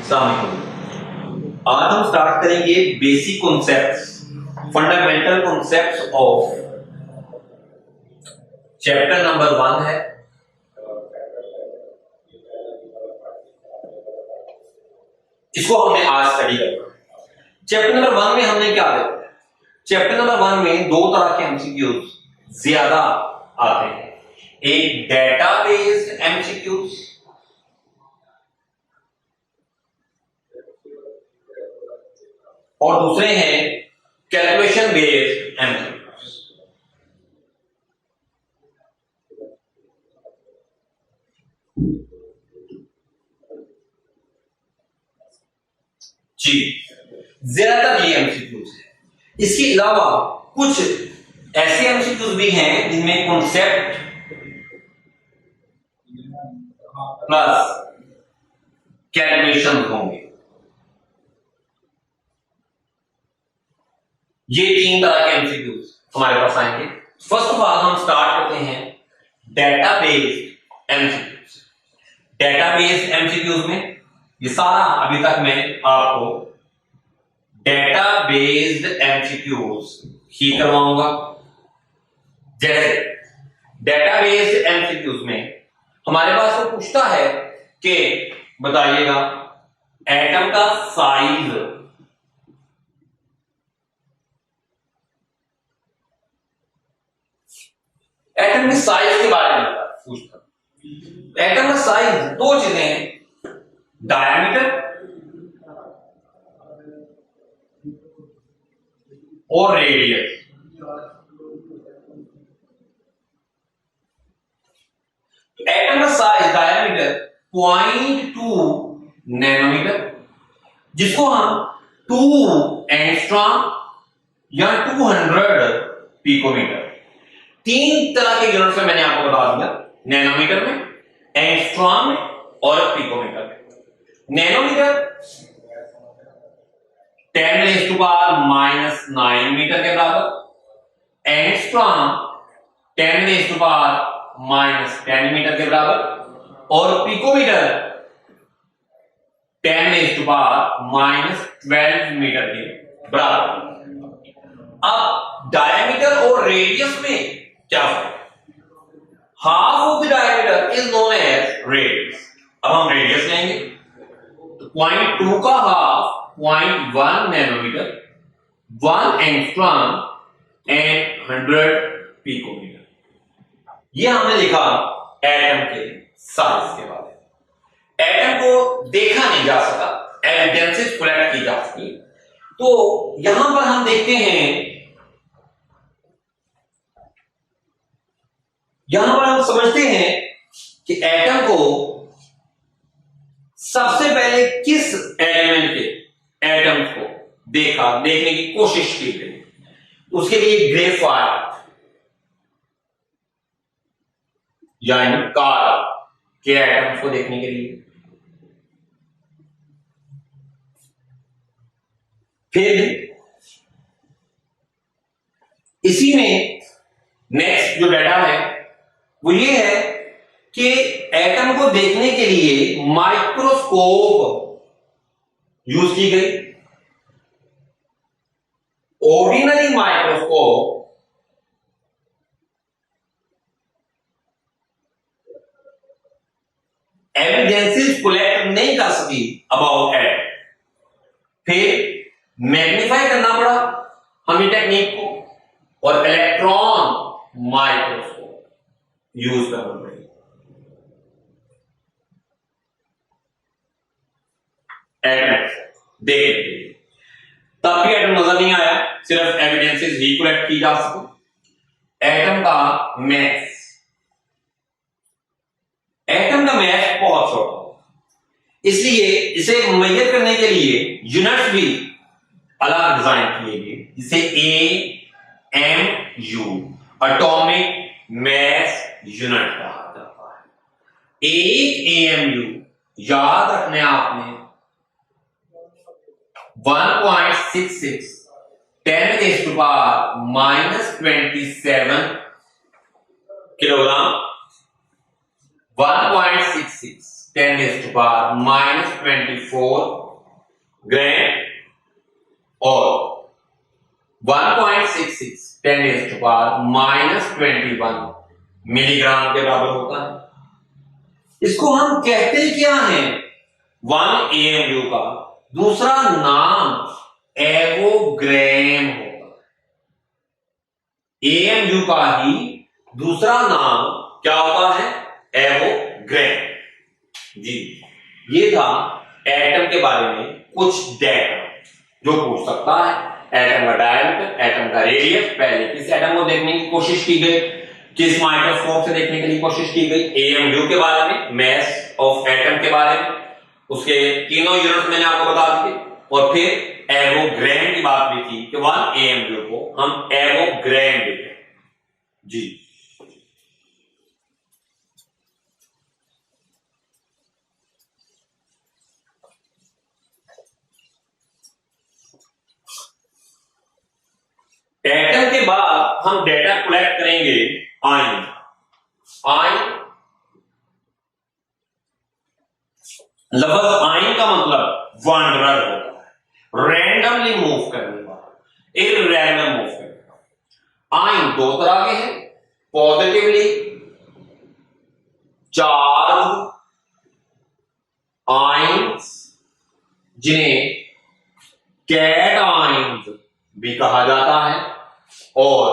आज हम स्टार्ट करेंगे basic concepts, fundamental concepts of chapter number 1 है। इसको हमने आज स्टडी करना। चैप्टर नंबर 1 में हमने क्या देखा? चैप्टर नंबर 1 में दो तरह के एमसीक्यूज ज्यादा आते हैं, एक डेटा बेस्ड एमसीक्यूज और दूसरे हैं कैलकुलेशन बेस्ड एमसीक्यूज। जी, ज्यादातर ये एमसीक्यूज है। इसके अलावा कुछ ऐसे एमसीक्यूज भी हैं जिनमें कॉन्सेप्ट प्लस कैलकुलेशन होंगे। ये तीन तरह के एमसीक्यूज हमारे पास आएंगे। फर्स्ट ऑफ ऑल हम स्टार्ट करते हैं data based MCQs. Data based MCQs में ये सारा अभी तक मैं आपको डेटा बेस्ड एमसीक्यूज ही करवाऊंगा। जैसे डेटा बेस्ड एमसीक्यूज में हमारे पास वो पूछता है कि बताइएगा एटम का साइज एटम के साइज के बारे में पूछता। एटम का साइज दो चीजें हैं, डायमीटर और रेडियस। एटम का साइज डायमीटर 0.2 नैनोमीटर, जिसको हम 2 एंगस्ट्रॉम या 200 पिकोमीटर, तीन तरह के यूनिट्स में मैंने आपको बता दिया, नैनोमीटर में, एंगस्ट्रॉम में और पिकोमीटर में। नैनोमीटर 10⁻⁻⁹ मीटर के बराबर, एंगस्ट्रॉम 10⁻⁻10 मीटर के बराबर और पिकोमीटर 10⁻⁻12 मीटर के बराबर। अब डायमीटर और रेडियस में क्या है? Half of the diameter is known as radius. अब हम रेडियस लेंगे तो 0.2 का half 0.1 nanometre, 1 angstrom and 100 picometre. ये हमने लिखा एटम के साइज के बारे में। एटम को देखा नहीं जा सका, एविडेंसेस कलेक्ट की जा सकी। तो यहां पर हम देखते हैं, यहां पर हम समझते हैं कि एटम को सबसे पहले किस एलिमेंट के एटम्स को देखने की कोशिश की गई। उसके लिए ग्रेफाइट यानी कार्बन के एटम्स को देखने के लिए, फिर इसी में नेक्स्ट जो डेटा है वो ये है कि एटम को देखने के लिए माइक्रोस्कोप यूज की गई। ऑर्डिनरी माइक्रोस्कोप एविडेंसेस कलेक्ट नहीं कर सकी अबाउट एटम। फिर मैग्नीफाई करना पड़ा हमें टेक्निक को और इलेक्ट्रॉन माइक्रोस्कोप यूज करना पड़ेगा। एटम देखने के लिए तब भी एटम नजर नहीं आया, सिर्फ एविडेंसेस ही कलेक्ट की जा सके। एटम का मैस, एटम का मैस बहुत छोटा, इसलिए इसे मेजर करने के लिए यूनिट्स भी अलग डिजाइन किए गए, जिसे AMU एटॉमिक मैस यूनिट कहा जाता है। एक AMU याद रखने आपने 1.66 10⁻⁻27 किलोग्राम, 1.66 10⁻⁻24 ग्राम और 1.66 10⁻⁻21 मिलीग्राम के बराबर होता है। इसको हम कहते क्या है? 1 AMU का दूसरा नाम एवोग्राम होता है। AMU का ही दूसरा नाम क्या होता है? एवोग्राम। जी, ये था एटम के बारे में कुछ डेटा जो पूछ सकता है। एटम का डायमीटर, एटम का रेडियस, पहले किस एटम को देखने की कोशिश की गई, किस माइक्रोस्कोप से देखने के लिए कोशिश की गई, AMU के बारे में, मास ऑफ एटम के बारे में, उसके तीनों यूनिट मैंने आपको बता दिए, और फिर एवोग्राम की बात भी की कि 1 AMU को हम एवोग्राम देते हैं। जी, एटम के बाद हम डेटा कलेक्ट करेंगे आयन। आयन, लफ्ज आयन का मतलब वांडरर होता है, रैंडमली मूव करने वाला, इररैंडम मूव करने वाला। आयन दो तरह के हैं, पॉजिटिवली चार्ज आयन्स जिन्हें कैटायन्स भी कहा जाता है, और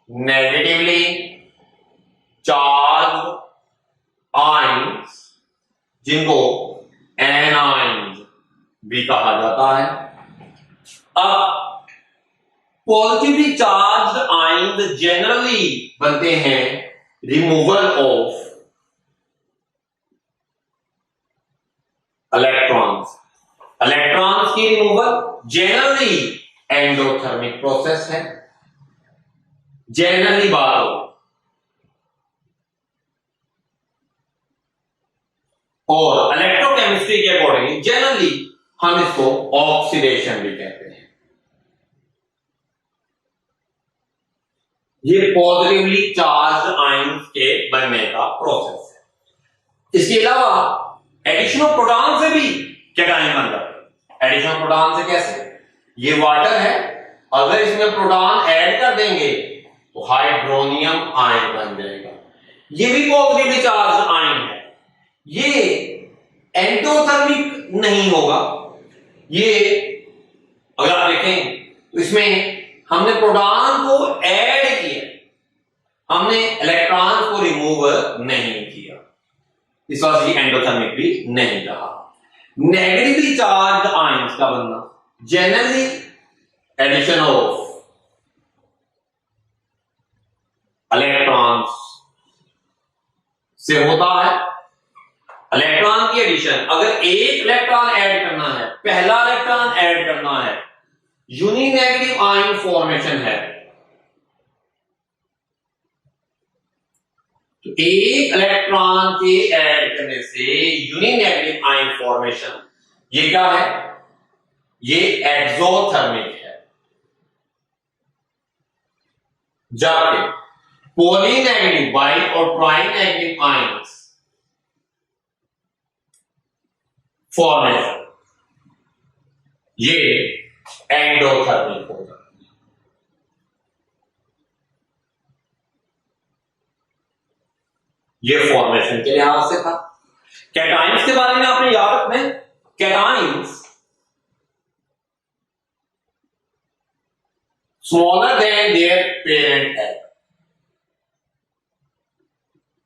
नेगेटिवली चार्ज आयन्स जिनको एनायन्स भी कहा जाता है। अब पॉजिटिवली चार्ज आयन्स जनरली बनते हैं रिमूवल ऑफ इलेक्ट्रॉन्स। इलेक्ट्रॉन्स की रिमूवल जनरली एंडोथर्मिक प्रोसेस है। जनरली बात हो, और इलेक्ट्रोकेमिस्ट्री के अकॉर्डिंग जनरली हम इसको ऑक्सीडेशन भी कहते हैं। ये पॉजिटिवली चार्ज आयन्स के बनने का प्रोसेस है। इसके अलावा एडिशन ऑफ प्रोटॉन से भी कैटायन बन जाते हैं। एडिशन ऑफ प्रोटॉन से कैसे? ये वाटर है, अगर इसमें प्रोटॉन ऐड कर देंगे तो हाइड्रोनियम आयन बन जाएगा। ये भी पॉजिटिवली चार्ज आयन है। ये एंडोथर्मिक नहीं होगा। ये अगर आप देखें तो इसमें हमने प्रोटॉन को ऐड किया, हमने इलेक्ट्रॉन को रिमूव नहीं किया, इस वजह से एंडोथर्मिक भी नहीं रहा। नेगेटिवली चार्ज आयन्स का बनना जनरली एडिशन ऑफ इलेक्ट्रॉन्स से होता है। इलेक्ट्रॉन की एडिशन, अगर एक इलेक्ट्रॉन ऐड करना है, पहला इलेक्ट्रॉन ऐड करना है, यूनिनेगेटिव आयन फॉर्मेशन है, तो एक इलेक्ट्रॉन के ऐड करने से यूनिनेगेटिव आयन फॉर्मेशन, ये क्या है? ये एक्सोथर्मिक है। जबकि पॉलीनेगेटिव बाई और ट्राइनेगेटिव आयन्स फॉर्मेशन, ये एंडोथर्मिक होगा। ये फॉर्मेशन के लिहाज से था। कैटायन्स के बारे में आपने याद रखना है, cations smaller than their parent atom,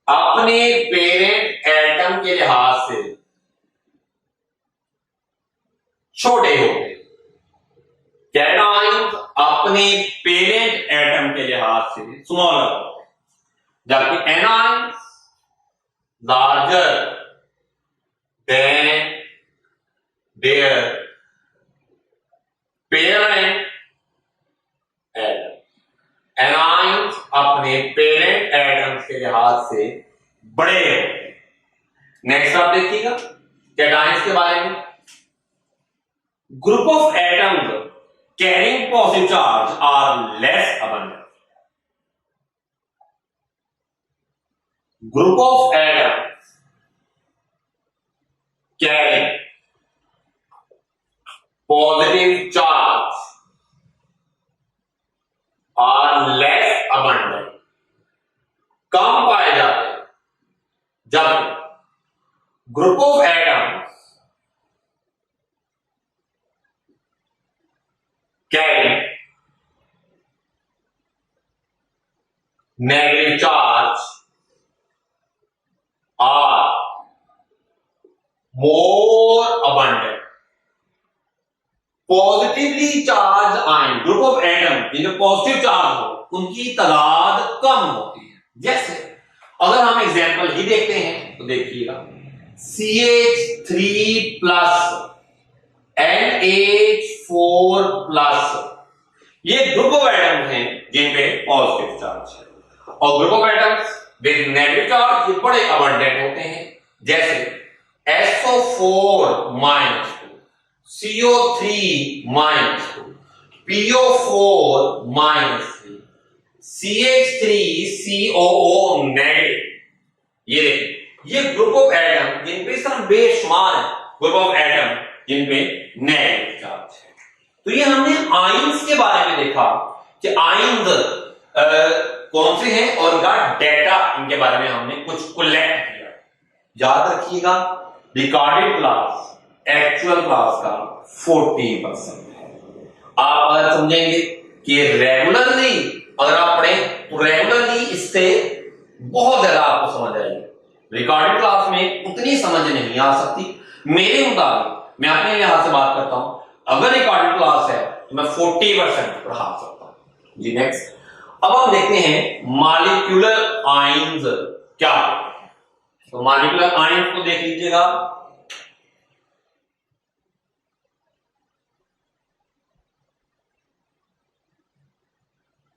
अपने पेरेंट एटम के लिहाज से छोटे होते। कैटायन्स अपने पेरेंट एटम के लिहाज से स्मॉलर होते, जबकि anions larger than their parent atom. Anions अपने पेरेंट एटम के लिहाज से बड़े होते। नेक्स्ट आप देखिएगा कैटायन्स के बारे में, group of atoms carrying positive charge are less abundant. Group of atoms carry positive charge are less abundant, कम पाए जाते हैं जब group of atoms carry negative charge are more abundant. Positively charge ion, group of atom जिनमें positive charge हो, उनकी तादाद कम होती है। जैसे अगर हम एग्जांपल ही देखते हैं तो देखिएगा CH3 प्लस NH4 प्लस, ये ग्रुप ऑफ एटम्स हैं जिनपे पॉजिटिव चार्ज है, और group of atoms with negative charge ये बड़े अबंडेंट होते हैं। जैसे SO4 minus, CO3 minus, PO4 minus, CH3COO negative. ये देखिए, ये ग्रुप ऑफ एटम जिनपे इस तरह बेशुमार है ग्रुप ऑफ एटम जिनपे नेगेटिव चार्ज है। तो ये हमने आयंस के बारे में देखा कि आयंस कौन से हैं और इनका डेटा, इनके बारे में हमने कुछ कलेक्ट किया। याद रखिएगा, रिकॉर्डेड क्लास एक्चुअल क्लास का 40% है। आप अगर समझेंगे कि रेगुलरली अगर आप पढ़ें तो रेगुलरली इससे बहुत ज्यादा आपको समझ आएगी। रिकॉर्डेड क्लास में उतनी समझ नहीं आ सकती। मेरे मुताबिक, मैं अपने लिहाज से बात करता हूं, अगर रिकॉर्डेड क्लास है तो मैं 40% पढ़ा सकता हूं। जी नेक्स्ट, अब हम देखते हैं मॉलिक्यूलर आयंस क्या होते हैं। तो मॉलिक्यूलर आयंस को देख लीजिएगा।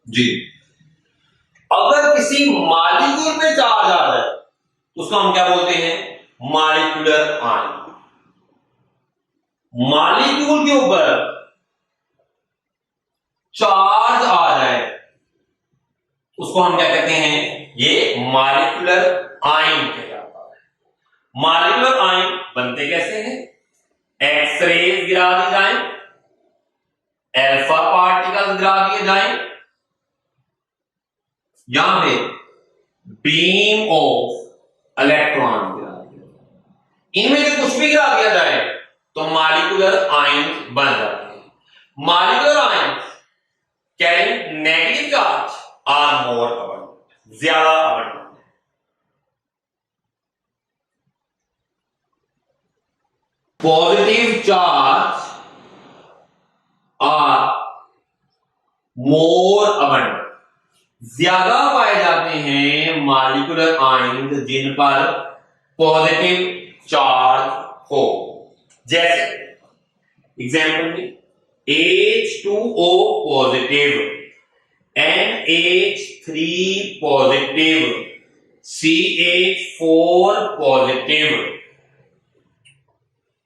जी, अगर किसी मॉलिक्यूल में चार्ज आ जाए तो उसको हम क्या बोलते हैं? Molecular ion. मॉलिक्यूल के ऊपर चार्ज आ जाए उसको हम क्या कहते हैं? ये मॉलिक्यूलर आयन कहलाता है। मॉलिक्यूलर आयन बनते कैसे हैं? एक्सरेज गिरा दी जाए, अल्फा पार्टिकल्स गिरा दिए जाए, यहां पे बीम ऑफ इलेक्ट्रॉन गिरा दिया जाए। इनमें से कुछ भी गिरा दिया जाए तो मॉलिक्यूलर आयन बन जाते हैं। Molecular ion carrying negative charge are more abundant, ज्यादा abundant. Positive charge are more abundant, ज्यादा पाए जाते हैं मॉलिक्यूलर आयन जिन पर पॉजिटिव चार्ज हो। जैसे एग्जाम्पल में H2O positive, NH3 positive, CH4 positive,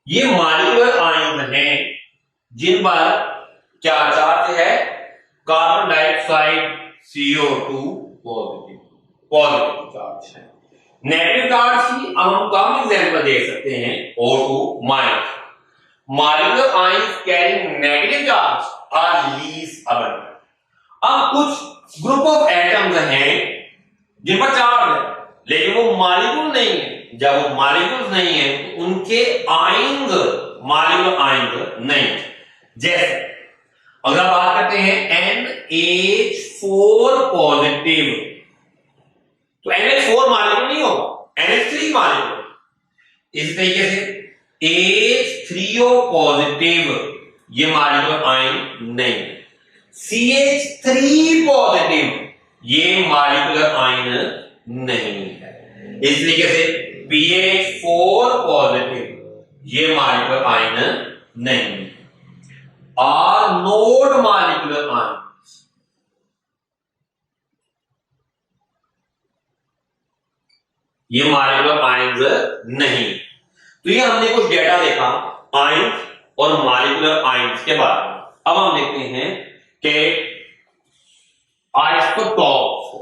ये मॉलिक्यूलर आयन हैं जिन पर क्या चार्ज है? Carbon dioxide CO2 positive, positive charge है। नेगेटिव चार्ज की हम कम एग्जांपल दे सकते हैं, O2 minus. Molecular ions carrying negative charge are least abundant. अब कुछ ग्रुप ऑफ एटम्स हैं जिन पर चार्ज है लेकिन वो मॉलिक्यूल नहीं है। जब वो मॉलिक्यूल नहीं है तो उनके आयंस मॉलिक्यूलर आयंस नहीं। जैसे अगर आप बात करते हैं NH4 पॉजिटिव, तो NH4 मॉलिक्यूल नहीं होगा, NH3 मॉलिक्यूल। इस तरीके से H3O पॉजिटिव, ये मॉलिक्यूलर आयन नहीं। CH3 पॉजिटिव, ये मॉलिक्यूलर आयन नहीं है। इस तरीके से PH4 पॉजिटिव, ये मॉलिक्यूलर आयन नहीं। आर नोड मॉलिक्यूलर आयन, ये मॉलिक्यूलर आयंस नहीं। तो ये हमने कुछ डेटा देखा आयंस और मॉलिक्यूलर आयंस के बारे में। अब हम देखते हैं कि आइसोटॉप्स को।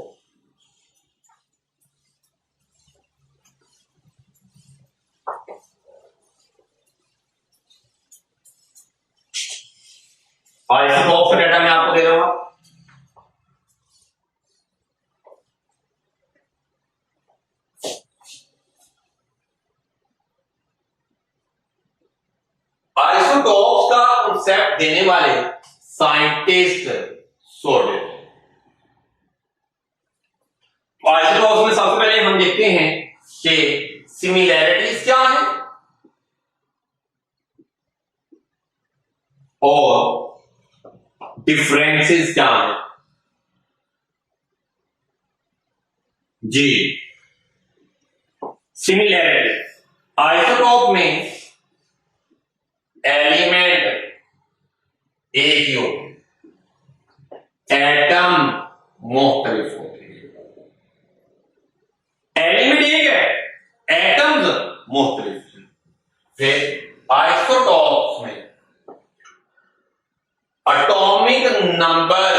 आइसोटॉप का डेटा मैं आपको दे रहा हूं। आइसोटॉप का कॉन्सेप्ट देने वाले साइंटिस्ट सोल्डेड। आइसोटॉप में सबसे पहले हम देखते हैं कि सिमिलैरिटीज क्या है और डिफरेंसेस क्या है। जी, सिमिलैरिटी, आइसोटॉप में एलिमेंट एक ही होते हैं, एटम मुख्तलिफ होते हैं। एलिमेंट एक है, एटम्स मुख्तलिफ हैं। फिर आइसोटॉप्स में एटॉमिक नंबर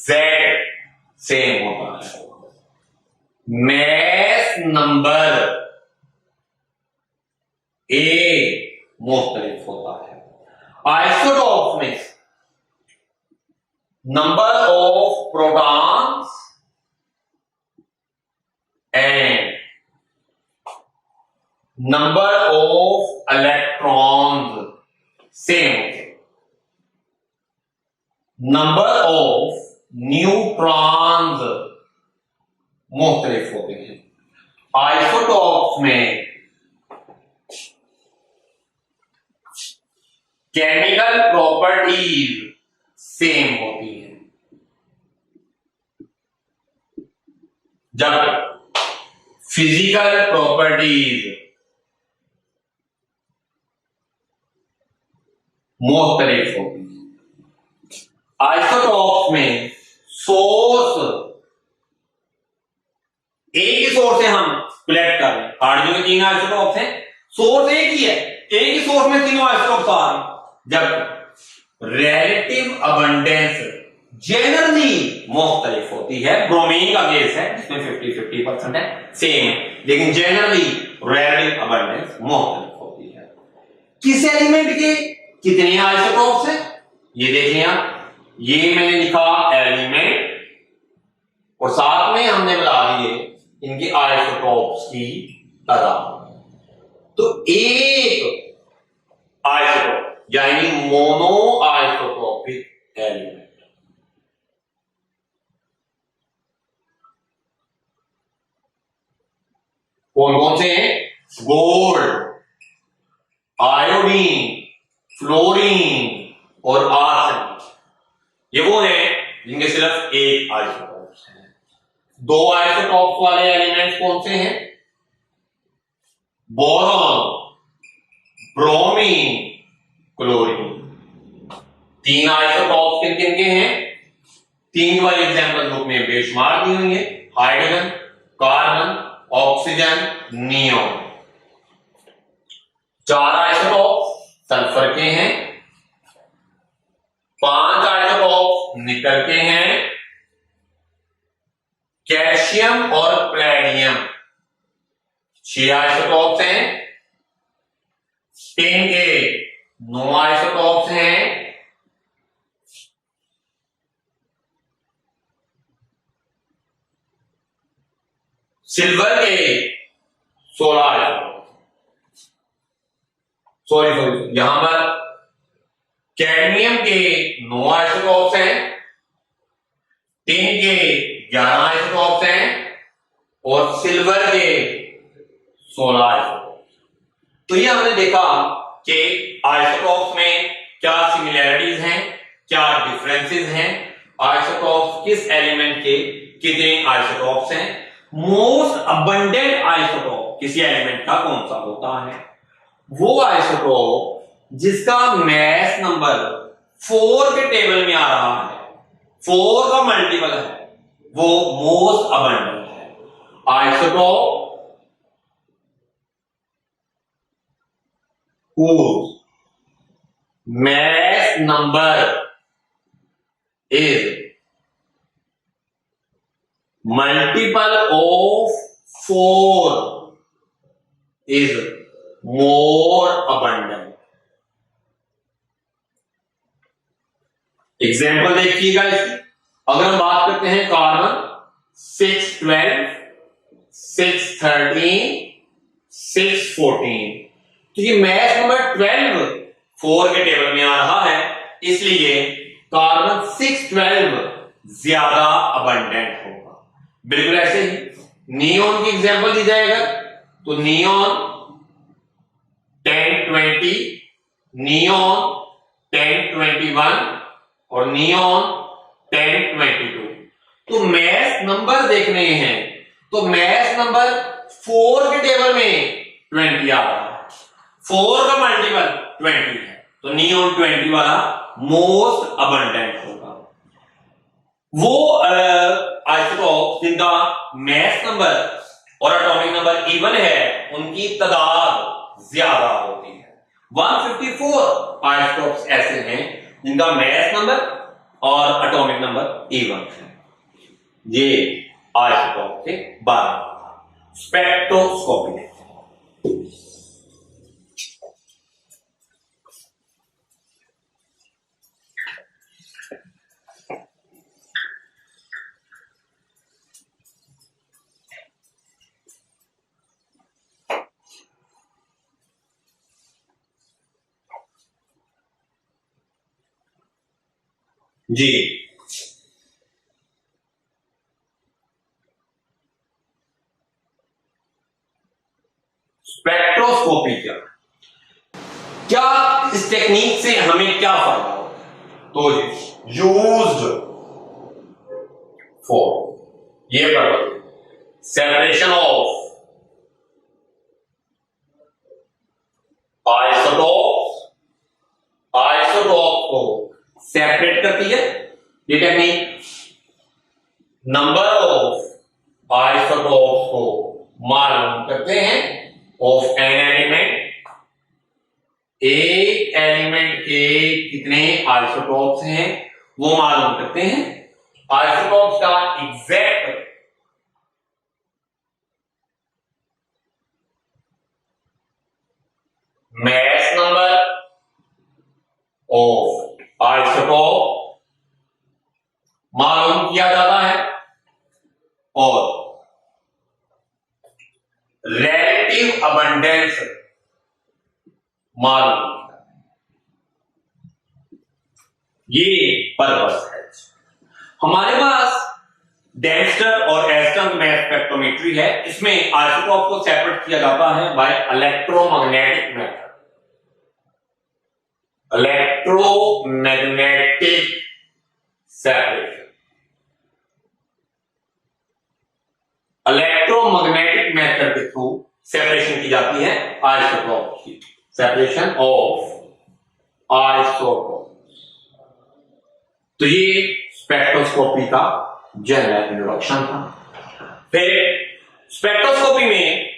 Z सेम होता है, मैस नंबर A मुख्तलिफ होता है। आइसोटॉप्स में number of protons and number of electrons same होते हैं, नंबर ऑफ न्यूट्रॉन्स मुख्तलिफ होते हैं। आइसोटॉप्स में केमिकल प्रॉपर्टीज सेम होती हैं, जब फिजिकल प्रॉपर्टीज मुख्तलिफ होती हैं। आइसोटॉप्स में सोर्स एक ही सोर्स से हम कलेक्ट कर रहे हैं। हाइड्रोजन के 3 आइसोटॉप्स हैं, सोर्स एक ही है, एक ही सोर्स में तीनों आइसोटॉप्स आ रहे हैं। जब रिलेटिव अबंडेंस जनरली मुख्तलिफ होती है, ब्रोमीन का केस है जिसमें 50-50% है, सेम है, लेकिन जनरली रिलेटिव अबंडेंस मुख्तलिफ होती है। किस एलिमेंट के कितने आइसोटॉप्स हैं ये देखें आप, ये मैंने लिखा एलिमेंट और साथ में हमने बता दिए इनकी आइसोटॉप्स की तादाद। तो एक आइसोटॉप यानी मोनो आइसोटॉपिक एलिमेंट, कौन कौन से हैं? गोल्ड, आयोडीन, फ्लोरीन और आर्सेनिक, ये वो हैं जिनके सिर्फ एक आइसोटॉप्स हैं। 2 आइसोटॉप्स वाले एलिमेंट्स कौन से हैं? Boron, bromine, chlorine. 3 आइसोटॉप्स किन किन के हैं? 3 वाली एग्जांपल बुक में बेशुमार दी हुई है, hydrogen, carbon, oxygen, neon. 4 isotopes sulphur के हैं, 5 आइसोटॉप्स निकल के हैं, कैल्शियम और प्लेटिनम 6 आइसोटॉप्स हैं, टिन के 9 आइसोटॉप्स हैं, सिल्वर के 16 आइसोटॉप्स, सॉरी यहां पर कैडमियम के 9 आइसोटॉप्स हैं, टिन के 11 आइसोटॉप्स हैं और सिल्वर के 16 आइसोटॉप्स। तो ये हमने देखा कि आइसोटॉप्स में क्या सिमिलैरिटीज हैं, क्या डिफरेंसेस हैं, आइसोटॉप्स किस एलिमेंट के कितने आइसोटॉप्स हैं, मोस्ट अबंडेंट आइसोटॉप किसी एलिमेंट का कौन सा होता है, वो आइसोटॉप जिसका मैस नंबर 4 के टेबल में आ रहा है, 4 का मल्टीपल है, वो मोस्ट अबंडेंट है। Isotope whose mass number is multiple of 4 is more abundant, example देखिएगा इसकी। अगर हम बात करते हैं कार्बन 612, 613, 614, तो ये मैच नंबर 12 4 के टेबल में आ रहा है, इसलिए कार्बन 612 ज्यादा अबंडेंट होगा। बिल्कुल ऐसे ही नियोन की एग्जांपल दी जाएगा तो नियोन 1020, नियोन 1021 और नियोन 1022। तो मैच नंबर देखने हैं तो मैच नंबर 4 के टेबल में 20 आ रहा है, 4 का मल्टीपल 20 है, तो नियोन 20 वाला मोस्ट अबंडेंट होगा। वो आइसोटोप जिनका मैस नंबर और एटॉमिक नंबर इवन है, उनकी तादाद ज्यादा होती है। 154 आइसोटोप्स ऐसे हैं जिनका मैस नंबर और एटॉमिक नंबर इवन है। ये आइसोटोप के बारे में स्पेक्ट्रोस्कोपी। जी स्पेक्ट्रोस्कोपी क्या इस टेक्निक से हमें क्या फायदा होता है? तो यूज्ड फॉर ये सेपरेशन ऑफ आइसोटोप को सेपरेट करती है ये टेक्निक। नंबर ऑफ आइसोटोप्स को मालूम करते हैं ऑफ एन एलिमेंट, एक एलिमेंट के कितने आइसोटोप्स हैं वो मालूम करते हैं। आइसोटोप्स का exact mass number of isotope मालूम किया जाता है और रिलेटिव अबंडेंस मालूम किया। ये पर्पस है। हमारे पास डेंस्टर और एस्टन मैस स्पेक्ट्रोमेट्री है, इसमें आइसोटोप को सेपरेट किया जाता है by electromagnetic method. Electromagnetic separation, electromagnetic method के थ्रू सेपरेशन की जाती है आइसोटोप की। Separation of isotope. तो ये स्पेक्ट्रोस्कोपी का जनरल इंट्रोडक्शन था। फिर स्पेक्ट्रोस्कोपी में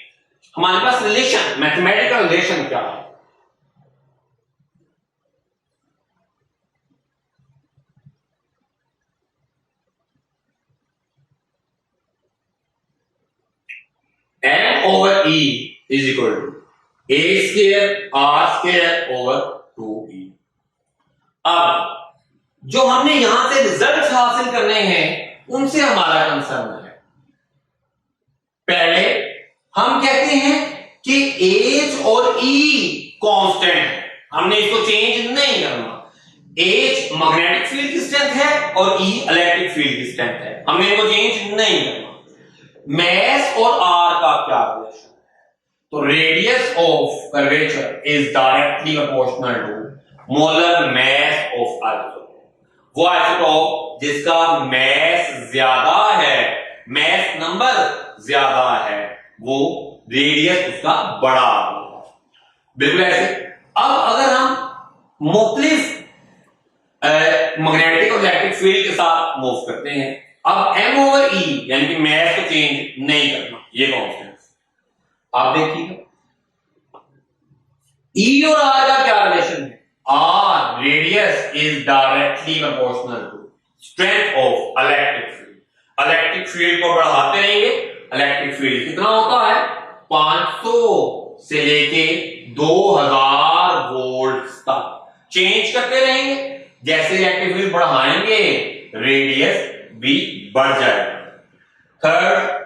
हमारे पास रिलेशन, मैथमेटिकल रिलेशन क्या है? M over E is equal to A square R square over 2E। अब जो हमने यहां से रिजल्ट हासिल करने हैं उनसे हमारा कंसर्न है। पहले हम कहते हैं कि एच और ई कांस्टेंट है, हमने इसको चेंज नहीं करना। एच मैग्नेटिक फील्ड की स्ट्रेंथ है और ई इलेक्ट्रिक फील्ड की स्ट्रेंथ है, हमने इनको चेंज नहीं करना। मैस और आर का क्या रिलेशन है? तो radius of curvature is directly proportional to molar mass of isotope. वो आइसोटोप जिसका मैस ज्यादा है, मैस नंबर ज्यादा है, वो रेडियस उसका बड़ा होगा। बिल्कुल ऐसे। अब अगर हम मुख्तलिफ मैग्नेटिक और इलेक्ट्रिक फील्ड के साथ मूव करते हैं, अब m ओवर ई यानी कि मैस को चेंज नहीं करना, ये कांस्टेंट। आप देखिएगा ई और आर का क्या रिलेशन है? R radius is directly proportional to strength of electric field. Electric field को बढ़ाते रहेंगे, इलेक्ट्रिक फील्ड कितना होता है? 500 से लेके 2000 वोल्ट तक चेंज करते रहेंगे जैसे रिएक्टिव फील्ड बढ़ाएंगे रेडियस भी बढ़ जाएगा। थर्ड,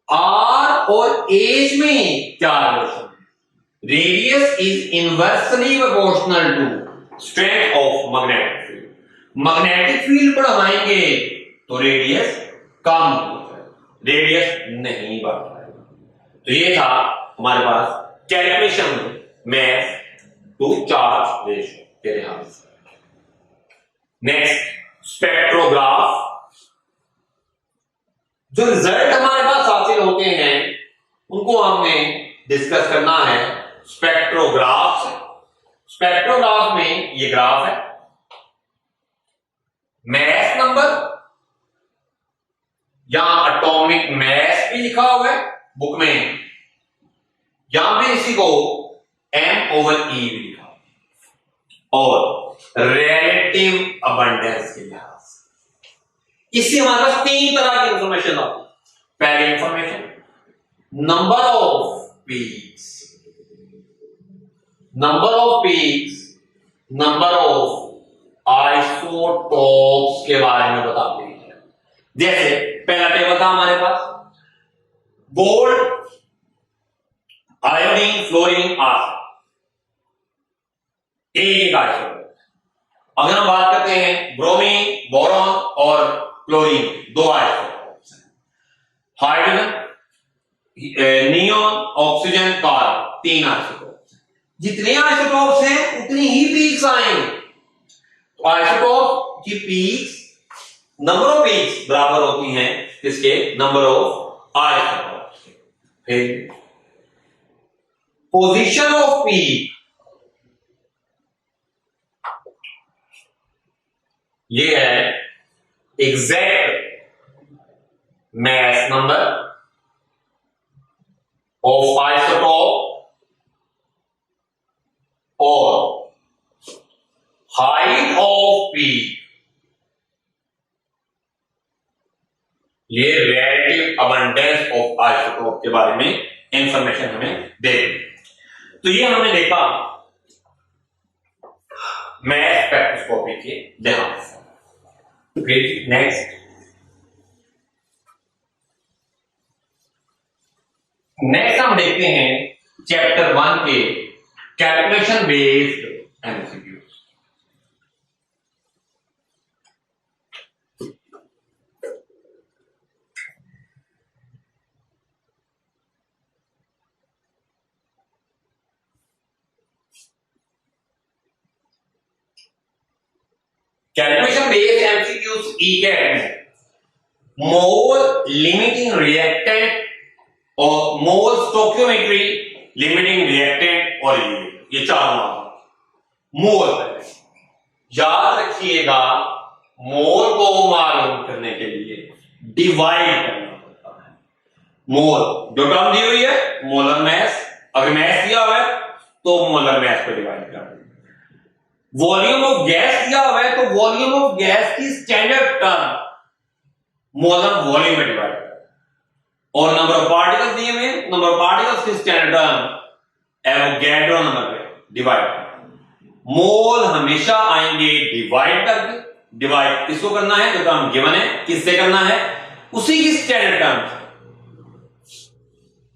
आर और एज में क्या relation? Radius is inversely proportional to strength of magnetic field. Magnetic field बढ़ाएंगे तो रेडियस कम हो जाएगा, रेडियस नहीं बढ़ पाएगा। तो ये था हमारे पास कैलकुलेशन में टू चार्ज रेशियो के लिहाज से। Next, spectrograph. जो रिजल्ट हमारे पास हासिल होते हैं उनको हमने डिस्कस करना है स्पेक्ट्रोग्राफ से। स्पेक्ट्रोग्राफ में ये ग्राफ है, मैस नंबर, यहां एटॉमिक मैस भी लिखा हुआ है बुक में, यहां पे इसी को M/E भी लिखा और रिलेटिव अबंडेंस के लिहाज से इससे हमारे पास तीन तरह की इंफॉर्मेशन आती है। पहली information number of peaks, number of peaks, number of isotopes के बारे में बताते हैं। जैसे पहला टेबल था हमारे पास, गोल्ड, आयोडीन, फ्लोरीन, आर्सेनिक, एक आइसोटोप। अगर हम बात करते हैं ब्रोमीन, बोरॉन और क्लोरीन, दो आइसोटोप्स हैं। हाइड्रोजन, नियोन, ऑक्सीजन, कार्बन, तीन आइसोटोप्स हैं। जितने आइसोटोप्स हैं उतनी ही पीक्स आएंगे। तो आइसोटोप की पीक्स, नंबर ऑफ पीक्स बराबर होती हैं किसके? नंबर ऑफ आइसोटोप्स के। फिर पोजीशन ऑफ पीक, ये है exact mass number of isotope or height of peak, ये relative abundance of isotope के बारे में इंफॉर्मेशन हमें दे। तो ये हमने देखा मैस स्पेक्ट्रोस्कोपी के लिहाज से। फिर नेक्स्ट हम देखते हैं चैप्टर 1 के calculation based MCQs. Calculation based MCQs ECAT में मोल लिमिटिंग रिएक्टेंट और मोल स्टोकियोमेट्री, लिमिटिंग रिएक्टेंट और ये चार मोल याद रखिएगा। मोल को मालूम करने के लिए डिवाइड करना पड़ता है। मोल जो टर्म दी हुई है मोलर मैस, अगर मैस दिया हुआ है तो मोलर मैस को डिवाइड कर दें। वॉल्यूम ऑफ गैस दिया हुआ है तो वॉल्यूम ऑफ गैस की स्टैंडर्ड टर्म मोलर वॉल्यूम में डिवाइड कर, और नंबर ऑफ पार्टिकल्स दिए हुए, नंबर ऑफ पार्टिकल्स की स्टैंडर्ड टर्म एवोगैड्रो नंबर पे डिवाइड। मोल हमेशा आएंगे डिवाइड करके। डिवाइड किसको करना है? जो टर्म गिवन है किससे करना है? उसी की standard term,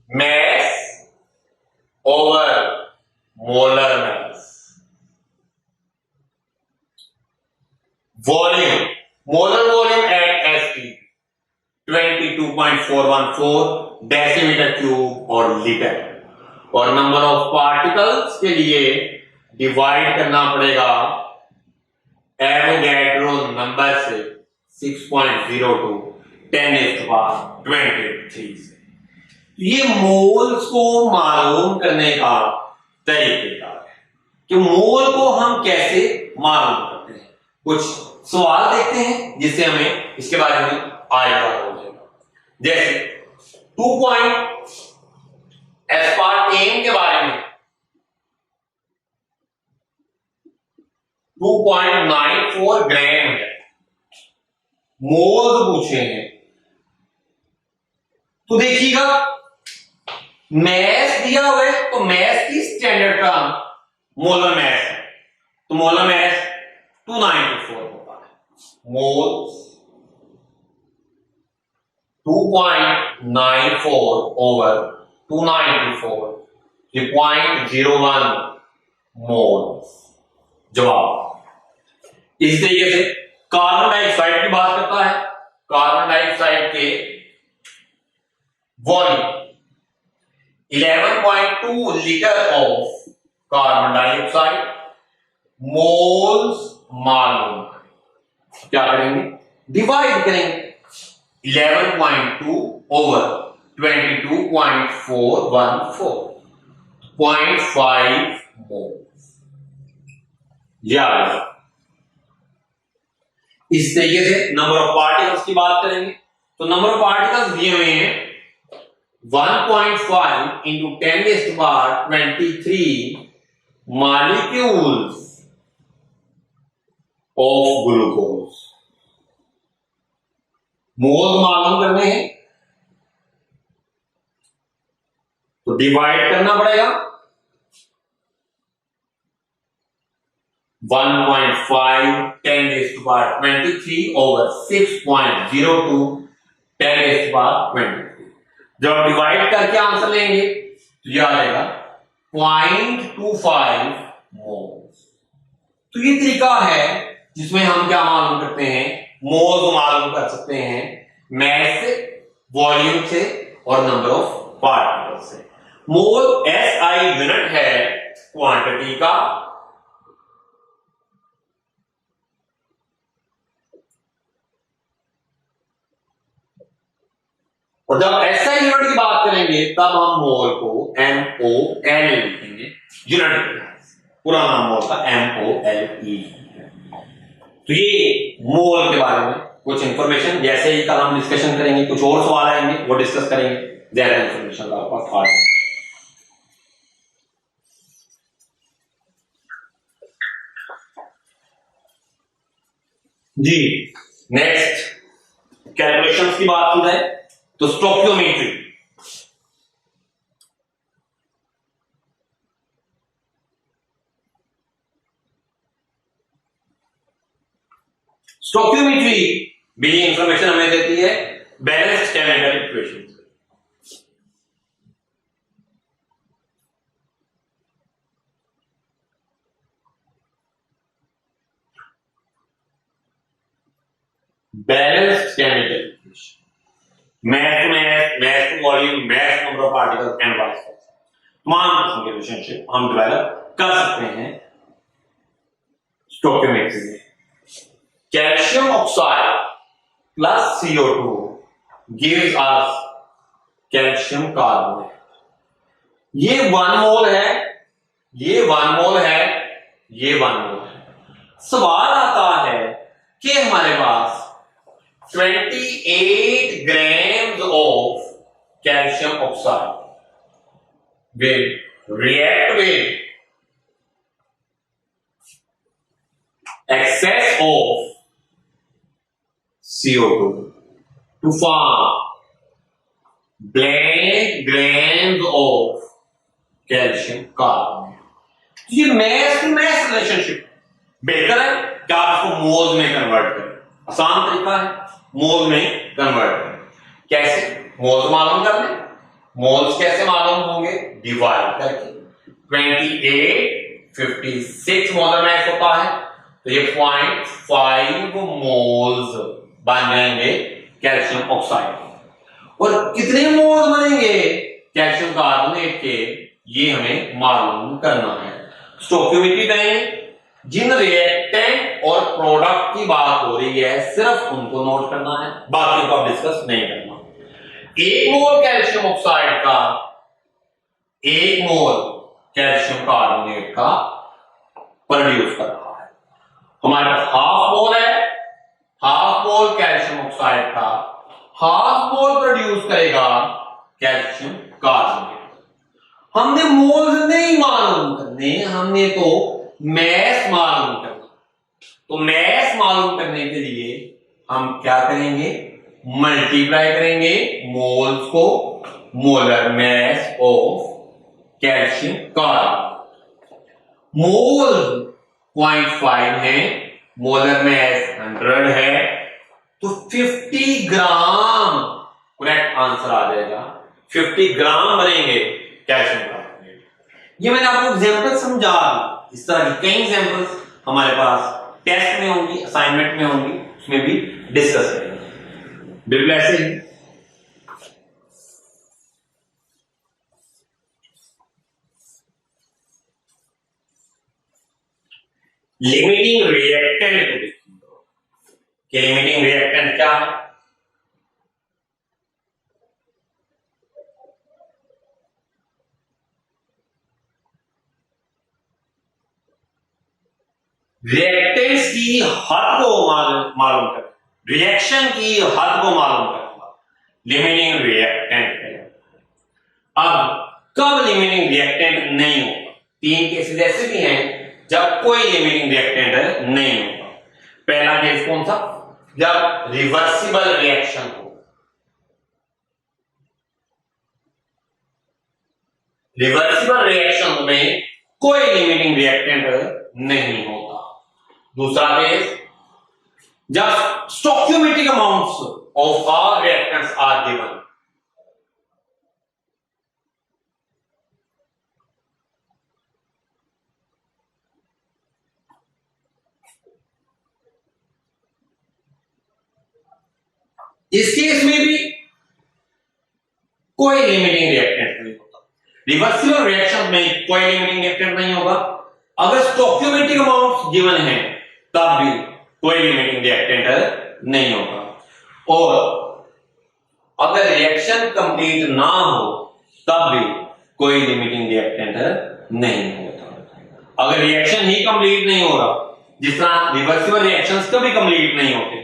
mass over molar mass. Volume, molar volume at ST 22.414 decimetre cube और लीटर, और नंबर ऑफ पार्टिकल्स के लिए डिवाइड करना पड़ेगा एवोगैड्रो नंबर से 6.02 10⁻23 से। ये मोल्स को मालूम करने का तरीका है कि मोल को हम कैसे मालूम करते हैं। कुछ सवाल देखते हैं जिससे हमें इसके बारे में आइडिया हो जाएगा। जैसे 2 एस्पार्टेम के बारे में 2.94 ग्राम है, मोल पूछे हैं तो देखिएगा मैस दिया हुआ है तो मैस की स्टैंडर्ड टर्म मोलर मैस है, तो मोलर मास 294 होता है। मोल्स 2.94 ओवर 294, ये 0.01 मोल्स। जवाब इस तरीके से कार्बन डाइऑक्साइड की बात करता है। कार्बन डाइऑक्साइड के volume 11.2 litre of carbon dioxide, moles मालूम। क्या करेंगे? डिवाइड करेंगे। 11.2 ओवर 22.414, 0.5 मोल्स। याद इस तरीके से नंबर ऑफ पार्टिकल्स की बात करेंगे तो नंबर ऑफ पार्टिकल्स दिए हुए हैं 1.5 इंटू 10⁻23 मॉलिक्यूल्स ऑफ ग्लूकोज। मोल मालूम करने हैं तो डिवाइड करना पड़ेगा। 1.5 10⁻23 ओवर 6.02 10⁻23। जब डिवाइड करके आंसर लेंगे तो यह आ जाएगा 0.25 मोल्स। तो ये तरीका है जिसमें हम क्या मालूम करते हैं? मोल्स मालूम कर सकते हैं मास से, वॉल्यूम से और नंबर ऑफ पार्टिकल से। मोल SI यूनिट है क्वांटिटी का। और जब SI यूनिट की बात करेंगे तब हम मोल को MOL लिखेंगे यूनिट। पूरा नाम मोल का MOLE। तो ये मोल के बारे में कुछ इंफॉर्मेशन, जैसे ही कल हम डिस्कशन करेंगे कुछ और सवाल आएंगे वो डिस्कस करेंगे, ज्यादा इंफॉर्मेशन आपका पास जी। नेक्स्ट कैलकुलेशंस की बात की जाए तो स्टोकियोमेट्री। स्टोकियोमेट्री भी इंफॉर्मेशन हमें देती है balanced chemical equation. Balanced chemical equation, mass to volume, mass number of particles and vice versa, तमाम के रिलेशनशिप हम डेवलप कर सकते हैं स्टोकियोमेट्री में। Calcium oxide plus CO2 gives us calcium carbonate. ये 1 मोल है, ये 1 मोल है, ये 1 मोल है। सवाल आता है कि हमारे पास 28 grams of calcium oxide will react with excess of CO2 to form blank grams of calcium carbonate। ये मैस टू मैस रिलेशनशिप बेहतर है क्या आपको मोल्स में कन्वर्ट करें? आसान तरीका है मोल में कन्वर्ट करें। कैसे? मोल्स मालूम कर लें। मोल्स कैसे मालूम होंगे? डिवाइड करके। 28 56 मोलर मास होता है तो ये 0.5 मोल्स बन जाएंगे कैल्शियम ऑक्साइड। और कितने मोल्स बनेंगे कैल्शियम कार्बोनेट के, ये हमें मालूम करना है। स्टोकियोमेट्री करेंगे। जिन रिएक्टेंट और प्रोडक्ट की बात हो रही है सिर्फ उनको नोट करना है, बाकी को आप डिस्कस नहीं करना। 1 मोल कैल्शियम ऑक्साइड का 1 मोल कैल्शियम कार्बोनेट का प्रोड्यूस कर रहा है। हमारे पास हाफ मोल है, हाफ मोल कैल्शियम ऑक्साइड का हाफ मोल प्रोड्यूस करेगा कैल्शियम कार्बोनेट। हमने मोल्स नहीं मालूम करने, हमने तो मैस मालूम करना। तो मैस मालूम करने के लिए हम क्या करेंगे? मल्टीप्लाई करेंगे मोल्स को molar mass of calcium carbonate. Mole 0.5 है, मोलर में 100 है, तो 50 ग्राम करेक्ट आंसर आ जाएगा। 50 ग्राम बनेंगे कैल्शियम कार्बोनेट। ये मैंने आपको एग्जांपल समझा दी। इस तरह की कई एग्जांपल्स हमारे पास टेस्ट में होंगी, असाइनमेंट में होंगी, उसमें भी डिस्कस करेंगे। बिल्कुल ऐसे ही लिमिटिंग रिएक्टेंट को देखिए कि लिमिटिंग रिएक्टेंट क्या है। रिएक्टेंट्स की हद को मालूम कर, रिएक्शन की हद को मालूम करना लिमिटिंग रिएक्टेंट है। अब कब लिमिटिंग रिएक्टेंट नहीं होगा? 3 केसेस ऐसे भी हैं जब कोई लिमिटिंग रिएक्टेंट नहीं होगा। पहला केस कौन सा? जब रिवर्सिबल रिएक्शन हो। रिवर्सिबल रिएक्शन में कोई लिमिटिंग रिएक्टेंट नहीं होता। दूसरा केस, जब stoichiometric amounts of all reactants are given. इस केस में भी कोई लिमिटिंग रिएक्टेंट नहीं होता। रिवर्सिबल रिएक्शन में कोई लिमिटिंग रिएक्टेंट नहीं होगा। अगर स्टोइकियोमेट्रिक अमाउंट्स गिवन है तब भी कोई लिमिटिंग रिएक्टेंट नहीं होगा। और अगर रिएक्शन कंप्लीट ना हो तब भी कोई लिमिटिंग रिएक्टेंट नहीं होता। अगर रिएक्शन ही कंप्लीट नहीं हो रहा, जिस तरह रिवर्सिबल रिएक्शंस कभी कंप्लीट नहीं होते,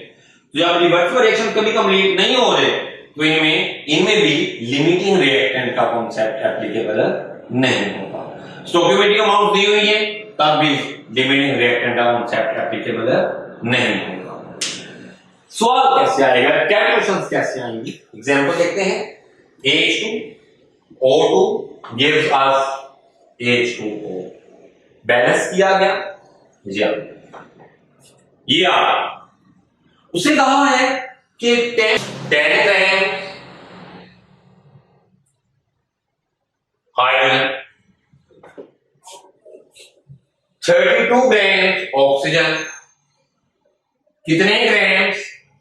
तो जब रिवर्सिबल रिएक्शन कभी कंप्लीट नहीं हो रहे तो इनमें भी लिमिटिंग रिएक्टेंट का कॉन्सेप्ट एप्लीकेबल नहीं होगा। स्टोइकियोमेट्रिक अमाउंट दी हुई है तब भी लिमिटिंग रिएक्टेंट का कॉन्सेप्ट एप्लीकेबल नहीं होगा। सवाल कैसे आएगा, कैलकुलेशंस कैसे आएंगी? एग्जांपल देखते हैं। H2O2 gives us H2O। Balance किया गया जी। ये आ उसे कहा है कि 10 ग्राम हाइड्रोजन, 32 ग्राम ऑक्सीजन, कितने ग्राम्स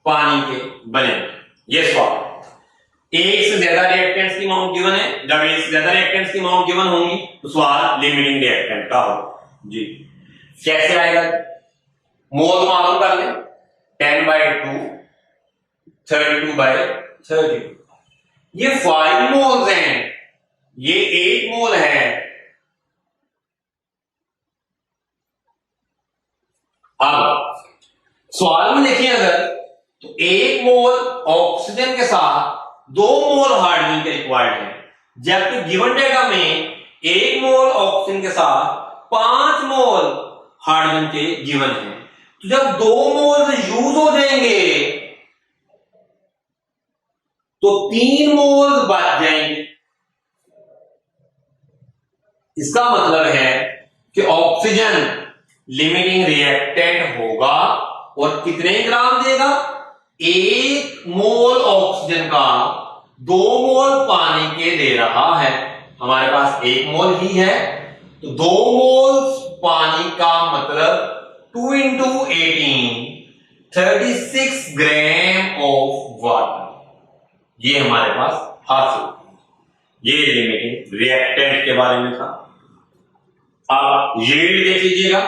पानी के बने? ये सवाल। एक से ज्यादा रिएक्टेंट्स की अमाउंट गिवन है। जब एक से ज्यादा रिएक्टेंट्स की अमाउंट गिवन होंगी तो सवाल लिमिटिंग रिएक्टेंट का होगा जी। कैसे आएगा? मोल मालूम कर ले। 10/2 32/32। ये 5 मोल्स हैं, ये 8 मोल है। अब सवाल में देखिए, अगर तो 1 मोल ऑक्सीजन के साथ 2 मोल हाइड्रोजन के रिक्वायर्ड है, जबकि गिवन डेटा में 1 मोल ऑक्सीजन के साथ 5 मोल हाइड्रोजन के गिवन है। तो जब 2 मोल यूज हो जाएंगे तो 3 मोल बच जाएंगे। इसका मतलब है कि ऑक्सीजन लिमिटिंग रिएक्टेंट होगा और कितने ग्राम देगा? 1 मोल ऑक्सीजन का 2 मोल पानी के दे रहा है। हमारे पास 1 मोल ही है, तो 2 मोल पानी का मतलब 2 into 18 36 ग्राम ऑफ वाटर। ये हमारे पास हासिल। ये लिमिटिंग रिएक्टेंट के बारे में था। अब यील्ड देख लीजिएगा।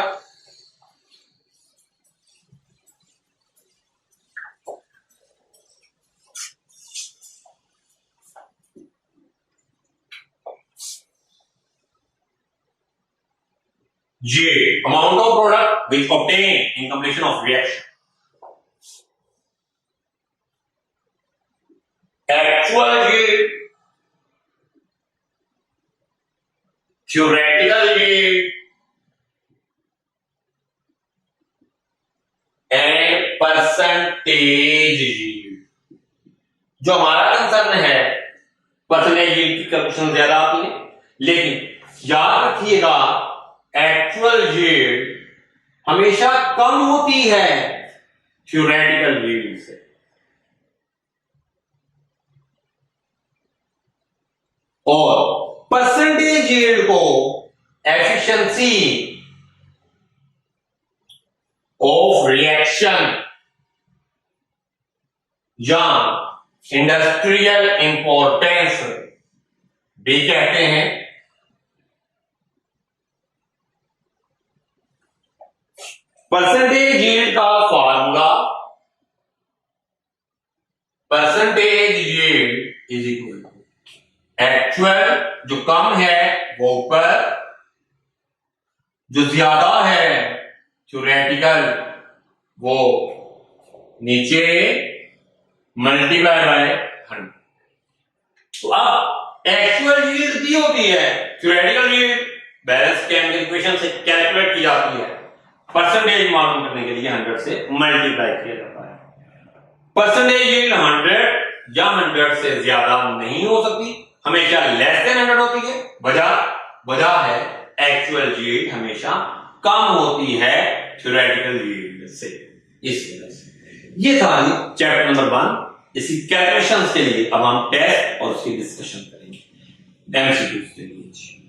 ये amount of product which obtained in completion of reaction. Actual yield, theoretical yield, and percentage yield. जो हमारा कंसर्न है परसेंटेज यील्ड की कैलकुलेशन ज्यादा आती है, लेकिन याद रखिएगा एक्चुअल यील्ड हमेशा कम होती है थ्योरेटिकल यील्ड से। और परसेंटेज यील्ड को एफिशिएंसी ऑफ रिएक्शन या इंडस्ट्रियल इंपॉर्टेंस भी कहते हैं। परसेंटेज यील्ड का formula, percentage yield is equal to actual जो कम है वो ऊपर, जो ज्यादा है थ्योरेटिकल वो नीचे, मल्टीप्लाई बाय 100। तो अब एक्चुअल यील्ड दी होती है, theoretical yield balance chemical equation से कैलकुलेट की जाती है, परसेंटेज मालूम करने के लिए 100 से मल्टीप्लाई किया जाता है। परसेंटेज यील्ड 100 या 100 से ज्यादा नहीं हो सकती, हमेशा लेस देन 100 होती है। वजह है एक्चुअल यील्ड हमेशा कम होती है थ्योरेटिकल यील्ड से। इस वजह से ये था चैप्टर नंबर 1। इसी कैलकुलेशन के लिए अब हम टेस्ट और उसकी डिस्कशन करेंगे एमसीक्यूज के लिए।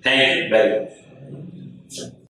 Thank you very much.